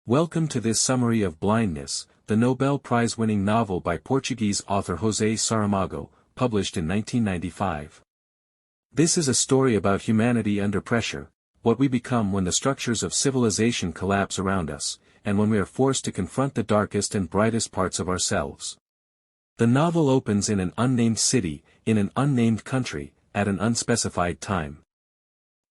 Welcome to this summary of Blindness, the Nobel Prize-winning novel by Portuguese author José Saramago, published in 1995. This is a story about humanity under pressure, what we become when the structures of civilization collapse around us, and when we are forced to confront the darkest and brightest parts of ourselves. The novel opens in an unnamed city, in an unnamed country, at an unspecified time.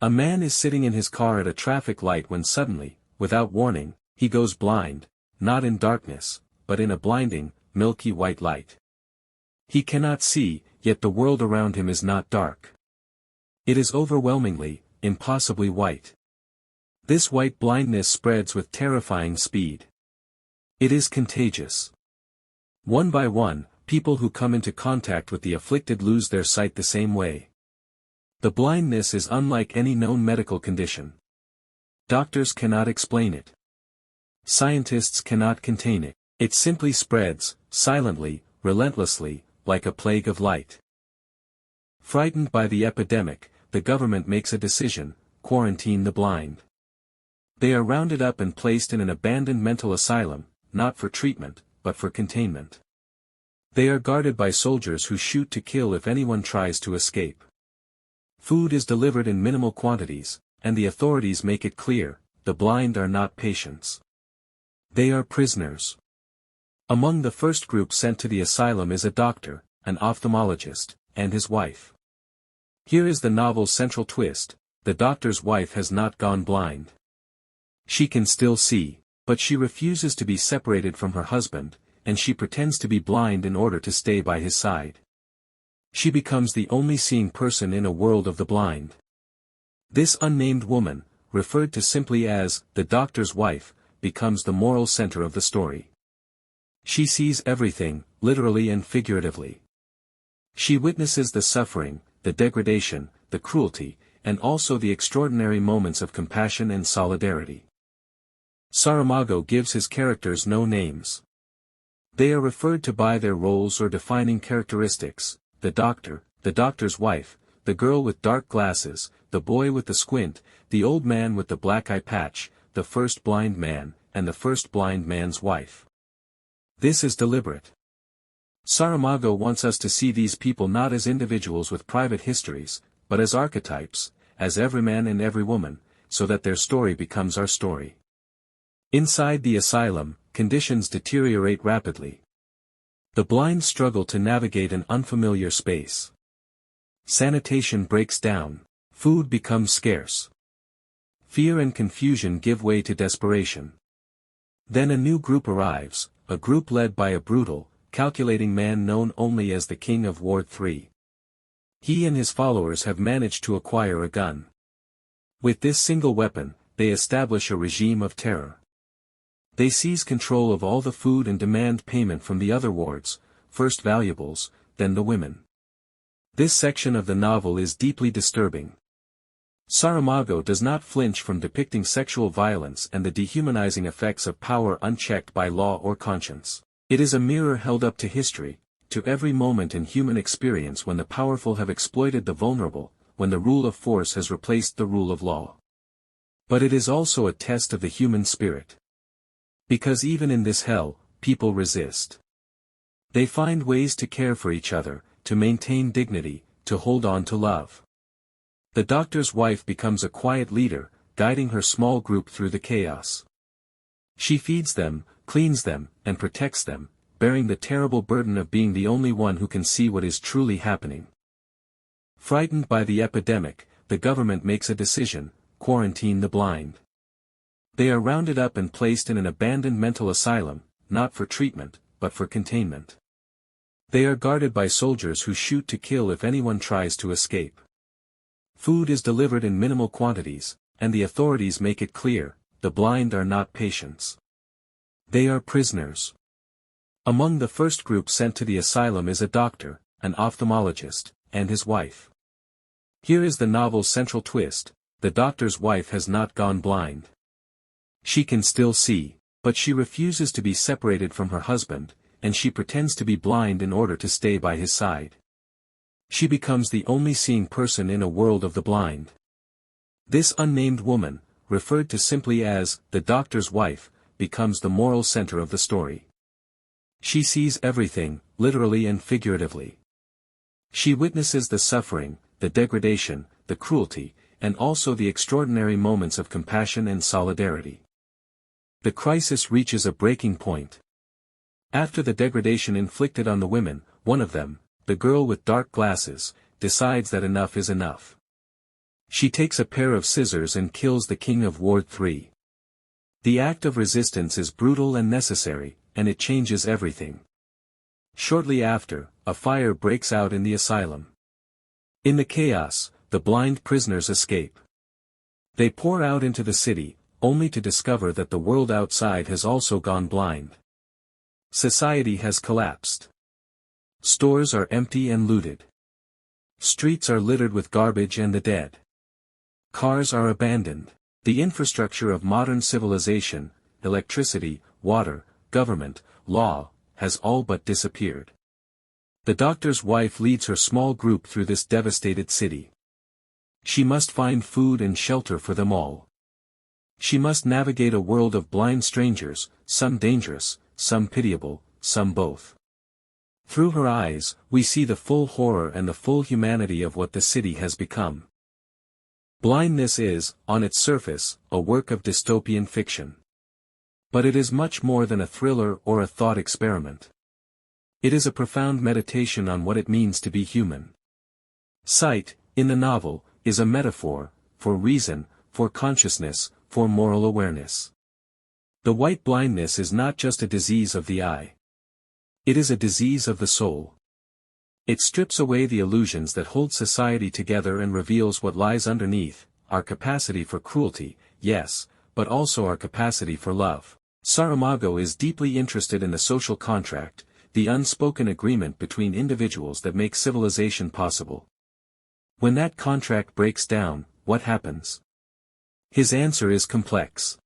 A man is sitting in his car at a traffic light when suddenly, without warning, he goes blind, not in darkness, but in a blinding, milky white light. He cannot see, yet the world around him is not dark. It is overwhelmingly, impossibly white. This white blindness spreads with terrifying speed. It is contagious. One by one, people who come into contact with the afflicted lose their sight the same way. The blindness is unlike any known medical condition. Doctors cannot explain it. Scientists cannot contain it. It simply spreads, silently, relentlessly, like a plague of light. Frightened by the epidemic, the government makes a decision: quarantine the blind. They are rounded up and placed in an abandoned mental asylum, not for treatment, but for containment. They are guarded by soldiers who shoot to kill if anyone tries to escape. Food is delivered in minimal quantities, and the authorities make it clear, the blind are not patients. They are prisoners. Among the first group sent to the asylum is a doctor, an ophthalmologist, and his wife. Here is the novel's central twist: the doctor's wife has not gone blind. She can still see, but she refuses to be separated from her husband, and she pretends to be blind in order to stay by his side. She becomes the only seeing person in a world of the blind. This unnamed woman, referred to simply as the doctor's wife, becomes the moral center of the story. She sees everything, literally and figuratively. She witnesses the suffering, the degradation, the cruelty, and also the extraordinary moments of compassion and solidarity. Saramago gives his characters no names. They are referred to by their roles or defining characteristics: the doctor, the doctor's wife, the girl with dark glasses, the boy with the squint, the old man with the black eye patch, the first blind man, and the first blind man's wife. This is deliberate. Saramago wants us to see these people not as individuals with private histories, but as archetypes, as every man and every woman, so that their story becomes our story. Inside the asylum, conditions deteriorate rapidly. The blind struggle to navigate an unfamiliar space. Sanitation breaks down. Food becomes scarce. Fear and confusion give way to desperation. Then a new group arrives, a group led by a brutal, calculating man known only as the King of Ward 3. He and his followers have managed to acquire a gun. With this single weapon, they establish a regime of terror. They seize control of all the food and demand payment from the other wards, first valuables, then the women. This section of the novel is deeply disturbing. Saramago does not flinch from depicting sexual violence and the dehumanizing effects of power unchecked by law or conscience. It is a mirror held up to history, to every moment in human experience when the powerful have exploited the vulnerable, when the rule of force has replaced the rule of law. But it is also a test of the human spirit. Because even in this hell, people resist. They find ways to care for each other, to maintain dignity, to hold on to love. The doctor's wife becomes a quiet leader, guiding her small group through the chaos. She feeds them, cleans them, and protects them, bearing the terrible burden of being the only one who can see what is truly happening. Frightened by the epidemic, the government makes a decision: quarantine the blind. They are rounded up and placed in an abandoned mental asylum, not for treatment, but for containment. They are guarded by soldiers who shoot to kill if anyone tries to escape. Food is delivered in minimal quantities, and the authorities make it clear, the blind are not patients. They are prisoners. Among the first group sent to the asylum is a doctor, an ophthalmologist, and his wife. Here is the novel's central twist: the doctor's wife has not gone blind. She can still see, but she refuses to be separated from her husband, and she pretends to be blind in order to stay by his side. She becomes the only seeing person in a world of the blind. This unnamed woman, referred to simply as the doctor's wife, becomes the moral center of the story. She sees everything, literally and figuratively. She witnesses the suffering, the degradation, the cruelty, and also the extraordinary moments of compassion and solidarity. The crisis reaches a breaking point. After the degradation inflicted on the women, one of them, the girl with dark glasses, decides that enough is enough. She takes a pair of scissors and kills the king of Ward 3. The act of resistance is brutal and necessary, and it changes everything. Shortly after, a fire breaks out in the asylum. In the chaos, the blind prisoners escape. They pour out into the city, only to discover that the world outside has also gone blind. Society has collapsed. Stores are empty and looted. Streets are littered with garbage and the dead. Cars are abandoned. The infrastructure of modern civilization, electricity, water, government, law, has all but disappeared. The doctor's wife leads her small group through this devastated city. She must find food and shelter for them all. She must navigate a world of blind strangers, some dangerous, some pitiable, some both. Through her eyes, we see the full horror and the full humanity of what the city has become. Blindness is, on its surface, a work of dystopian fiction. But it is much more than a thriller or a thought experiment. It is a profound meditation on what it means to be human. Sight, in the novel, is a metaphor, for reason, for consciousness, for moral awareness. The white blindness is not just a disease of the eye. It is a disease of the soul. It strips away the illusions that hold society together and reveals what lies underneath, our capacity for cruelty, yes, but also our capacity for love. Saramago is deeply interested in the social contract, the unspoken agreement between individuals that make civilization possible. When that contract breaks down, what happens? His answer is complex.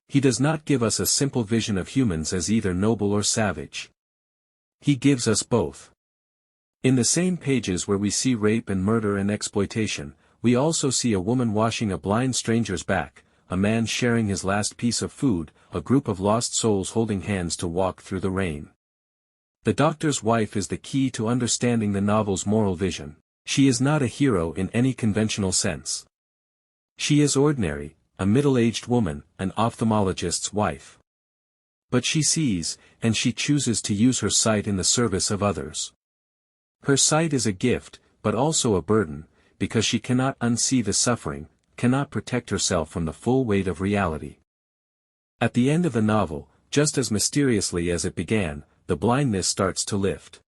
He does not give us a simple vision of humans as either noble or savage. He gives us both. In the same pages where we see rape and murder and exploitation, we also see a woman washing a blind stranger's back, a man sharing his last piece of food, a group of lost souls holding hands to walk through the rain. The doctor's wife is the key to understanding the novel's moral vision. She is not a hero in any conventional sense. She is ordinary, a middle-aged woman, an ophthalmologist's wife. But she sees, and she chooses to use her sight in the service of others. Her sight is a gift, but also a burden, because she cannot unsee the suffering, cannot protect herself from the full weight of reality. At the end of the novel, just as mysteriously as it began, the blindness starts to lift.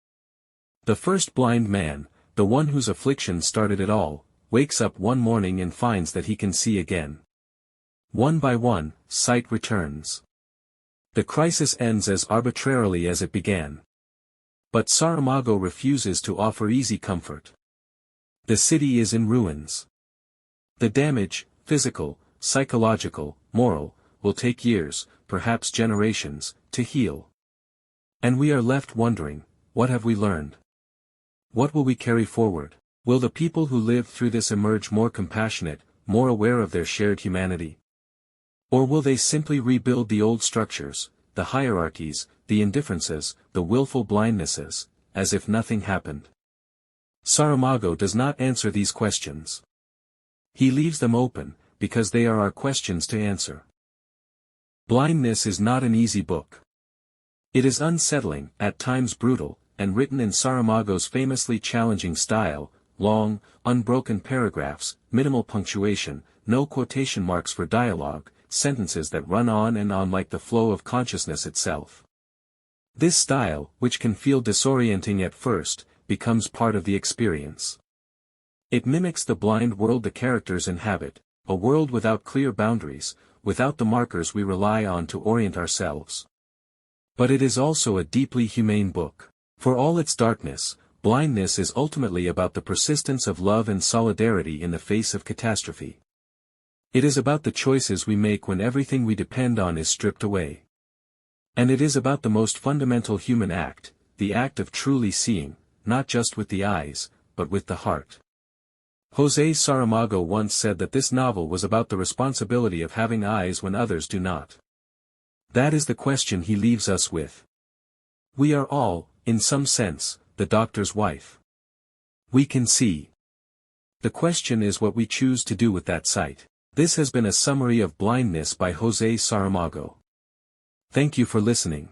The first blind man, the one whose affliction started it all, wakes up one morning and finds that he can see again. One by one, sight returns. The crisis ends as arbitrarily as it began. But Saramago refuses to offer easy comfort. The city is in ruins. The damage, physical, psychological, moral, will take years, perhaps generations, to heal. And we are left wondering, what have we learned? What will we carry forward? Will the people who live through this emerge more compassionate, more aware of their shared humanity? Or will they simply rebuild the old structures, the hierarchies, the indifferences, the willful blindnesses, as if nothing happened? Saramago does not answer these questions. He leaves them open, because they are our questions to answer. Blindness is not an easy book. It is unsettling, at times brutal, and written in Saramago's famously challenging style, long, unbroken paragraphs, minimal punctuation, no quotation marks for dialogue, sentences that run on and on like the flow of consciousness itself. This style, which can feel disorienting at first, becomes part of the experience. It mimics the blind world the characters inhabit, a world without clear boundaries, without the markers we rely on to orient ourselves. But it is also a deeply humane book. For all its darkness, Blindness is ultimately about the persistence of love and solidarity in the face of catastrophe. It is about the choices we make when everything we depend on is stripped away. And it is about the most fundamental human act, the act of truly seeing, not just with the eyes, but with the heart. José Saramago once said that this novel was about the responsibility of having eyes when others do not. That is the question he leaves us with. We are all, in some sense, the doctor's wife. We can see. The question is what we choose to do with that sight. This has been a summary of Blindness by José Saramago. Thank you for listening.